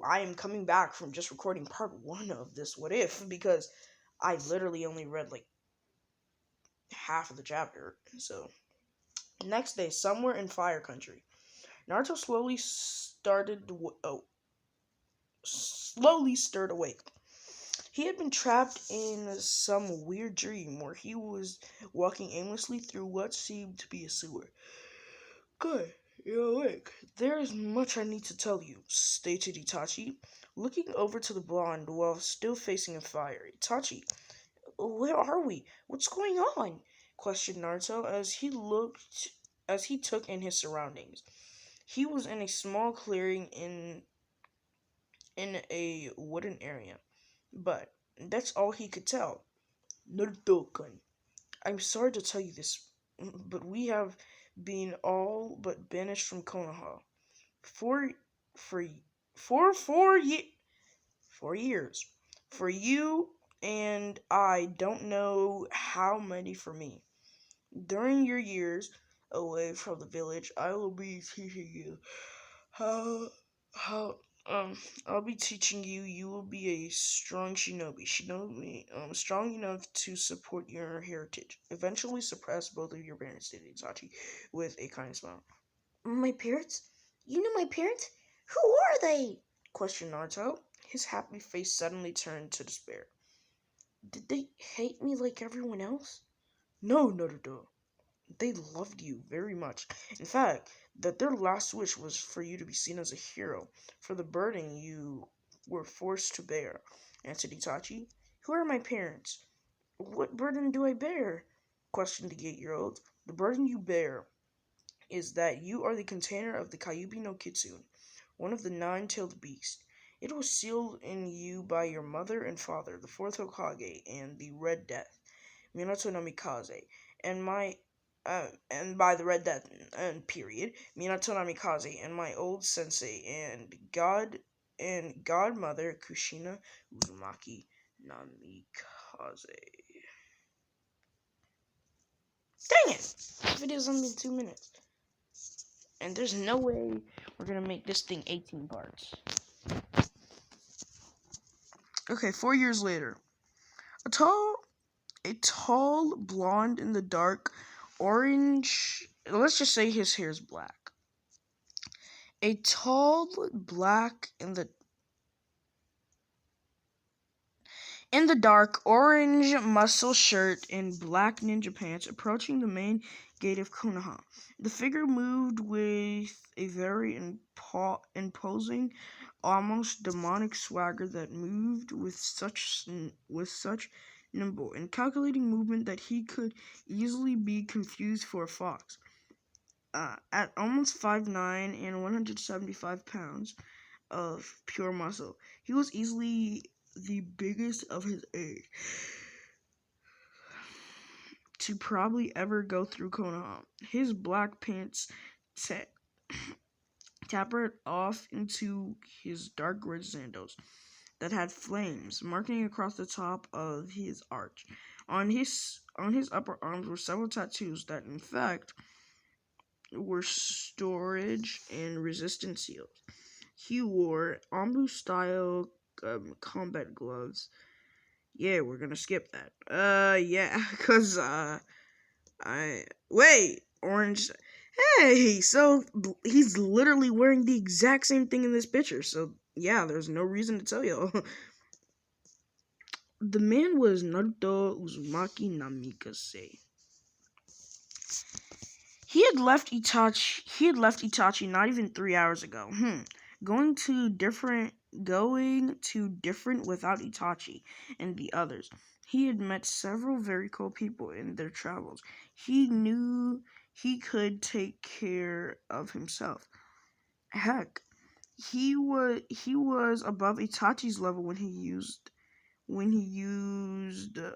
I am coming back from just recording part one of this What If because I literally only read like half of the chapter. So, next day, somewhere in Fire Country, Naruto slowly stirred awake. He had been trapped in some weird dream where he was walking aimlessly through what seemed to be a sewer. Good, you're awake. There is much I need to tell you, stated Itachi, looking over to the blonde while still facing a fire. Itachi, where are we? What's going on? Questioned Naruto as he took in his surroundings. He was in a small clearing in a wooden area, but that's all he could tell. Naruto-kun, I'm sorry to tell you this, but we have been all but banished from Konoha for for for 4 years. For you and I don't know how many for me. During your years away from the village, I will be teaching you how how I'll be teaching you. You will be a strong shinobi, strong enough to support your heritage. Eventually suppress both of your parents, did Itachi, with a kind smile. My parents? You know my parents? Who are they? Questioned Naruto. His happy face suddenly turned to despair. Did they hate me like everyone else? No, Naruto. They loved you very much. In fact, that their last wish was for you to be seen as a hero for the burden you were forced to bear, answered Itachi. Who are my parents? What burden do I bear? Questioned the 8-year-old. The burden you bear is that you are the container of the Kyuubi no Kitsune, one of the nine-tailed beasts. It was sealed in you by your mother and father, the fourth Hokage, and the Red Death, Minato no Mikaze, and by the Red Death, period, Minato no Mikaze, and my old sensei, and godmother, Kushina Uzumaki Namikaze. Dang it! This video's only been 2 minutes. And there's no way we're gonna make this thing 18 parts. Okay, 4 years later. A tall, a tall blonde in the dark orange. Let's just say his hair's black. A tall black in the dark orange muscle shirt and black ninja pants approaching the main gate of Konoha. The figure moved with a very imposing, almost demonic swagger that moved with such nimble and calculating movement that he could easily be confused for a fox. At almost 5'9" and 175 pounds of pure muscle, he was easily the biggest of his age to probably ever go through Konoha. His black pants tapered off into his dark red sandals that had flames marking across the top of his arch. On his upper arms were several tattoos that, in fact, were storage and resistance seals. He wore Ambu-style combat gloves. Yeah, we're gonna skip that. Yeah, cause orange. Hey, so he's literally wearing the exact same thing in this picture. So yeah, there's no reason to tell you. The man was Naruto Uzumaki Namikaze. He had left Itachi not even 3 hours ago. Going to different without Itachi and the others. He had met several very cool people in their travels. He knew he could take care of himself. Heck, he was above Itachi's level when he used the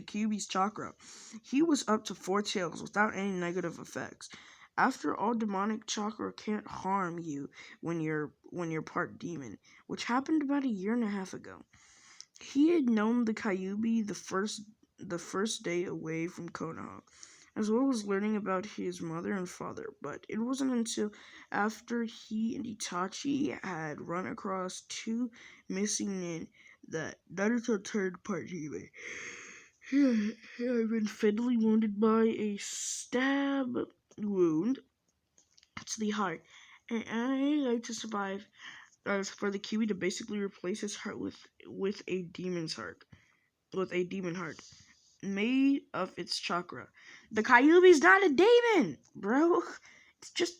Kyuubi's chakra. He was up to 4 tails without any negative effects. After all, demonic chakra can't harm you when you're part demon, which happened about a year and a half ago. He had known the Kyuubi the first day away from Konoha, as well as learning about his mother and father. But it wasn't until after he and Itachi had run across two missing men that Naruto turned party. He had been fatally wounded by a stab wound to the heart, and I like to survive for the Kiwi to basically replace his heart with a demon's heart, with a demon heart made of its chakra. The Kyuubi's not a demon, bro. It's just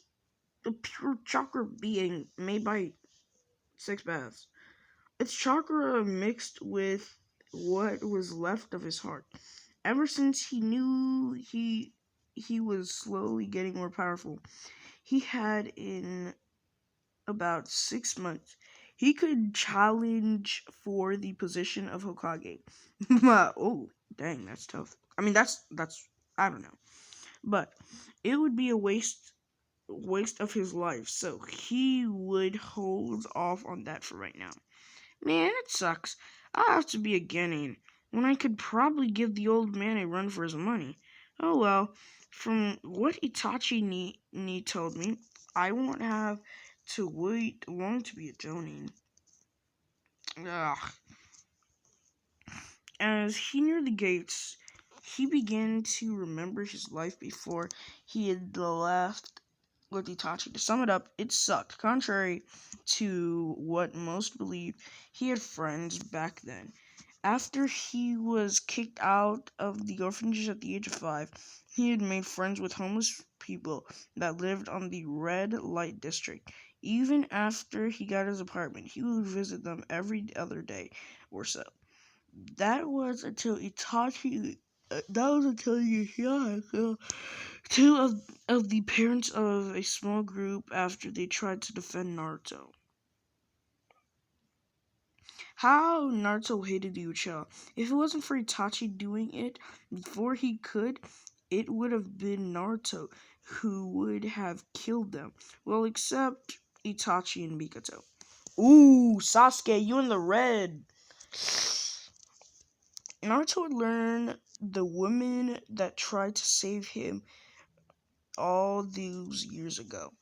a pure chakra being made by six baths. It's chakra mixed with what was left of his heart. Ever since he knew he was slowly getting more powerful, he had in about 6 months he could challenge for the position of Hokage. Oh, dang, that's tough. I mean, that's I don't know, but it would be a waste of his life. So he would hold off on that for right now. Man, it sucks. I'll have to be a Genin when I could probably give the old man a run for his money. Oh well, from what Itachi ni told me, I won't have to wait long to be a Jonin. Ugh. As he neared the gates, he began to remember his life before he had left with Itachi. To sum it up, it sucked. Contrary to what most believed, he had friends back then. After he was kicked out of the orphanages at the age of 5, he had made friends with homeless people that lived on the red light district. Even after he got his apartment, he would visit them every other day or so. That was until Itachi. That was until Yashihiko, two of the parents of a small group after they tried to defend Naruto. How Naruto hated the Uchiha. If it wasn't for Itachi doing it before he could, it would have been Naruto who would have killed them. Well, except Itachi and Mikoto. Ooh, Sasuke, you in the red. Naruto would learn the woman that tried to save him all those years ago.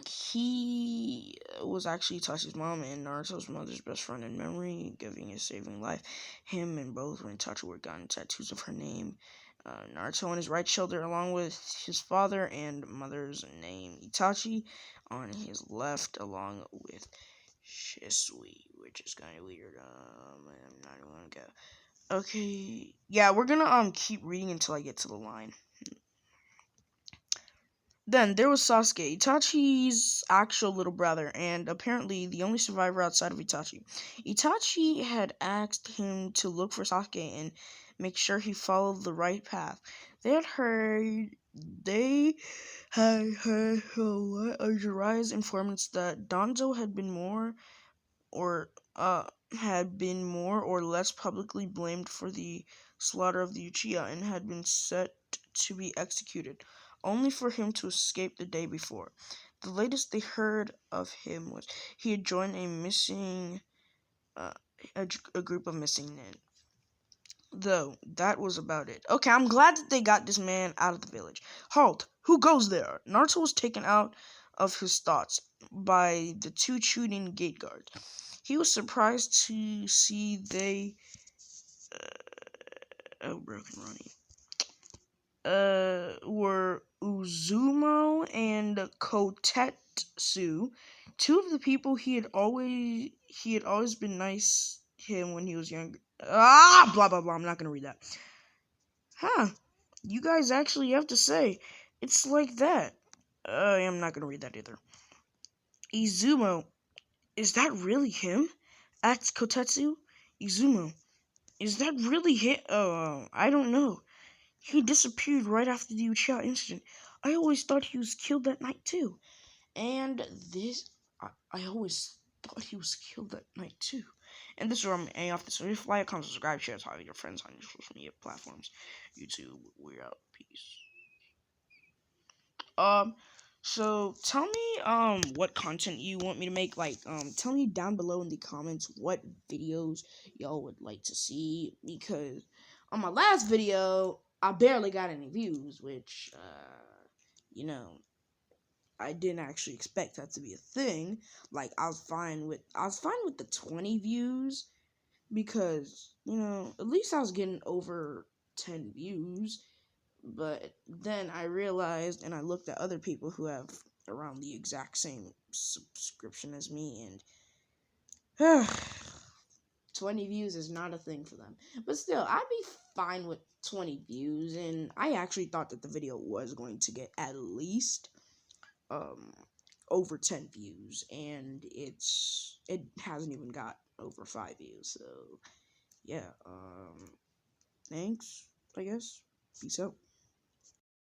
He was actually Itachi's mom and Naruto's mother's best friend in memory, giving his saving life. Him and both when Itachi were gotten tattoos of her name. Naruto on his right shoulder, along with his father and mother's name, Itachi, on his left, along with Shisui, which is kind of weird. I'm not even gonna go. Okay, yeah, we're gonna keep reading until I get to the line. Then there was Sasuke, Itachi's actual little brother, and apparently the only survivor outside of Itachi. Itachi had asked him to look for Sasuke and make sure he followed the right path. They had heard Jiraiya's informants that Danzo or had been more or less publicly blamed for the slaughter of the Uchiha and had been set to be executed, only for him to escape the day before. The latest they heard of him was he had joined uh, a group of missing men. Though, that was about it. Okay, I'm glad that they got this man out of the village. Halt! Who goes there? Naruto was taken out of his thoughts by the two Chunin gate guards. He was surprised to see they... broken Ronnie. Were Uzumo and Kotetsu, two of the people he had always been nice to him when he was younger. Blah blah blah. I'm not gonna read that. Huh? You guys actually have to say it's like that. I'm not gonna read that either. Izumo, is that really him? Asked Kotetsu. Izumo, is that really him? Oh, I don't know. He disappeared right after the Uchiha incident. I always thought he was killed that night too. And this, I always thought he was killed that night too. And this is where I'm A off this. So if like, comment, subscribe, share, talk with your friends on your social media platforms. YouTube, we're out. Peace. So tell me, what content you want me to make. Like, tell me down below in the comments what videos y'all would like to see. Because on my last video, I barely got any views, which, you know, I didn't actually expect that to be a thing. Like, I was fine with the 20 views, because, at least I was getting over 10 views. But then I realized, and I looked at other people who have around the exact same subscription as me, and 20 views is not a thing for them. But still, I'd be fine with 20 views, and I actually thought that the video was going to get at least um over 10 views, and it hasn't even got over 5 views. So yeah, thanks, I guess. Peace out.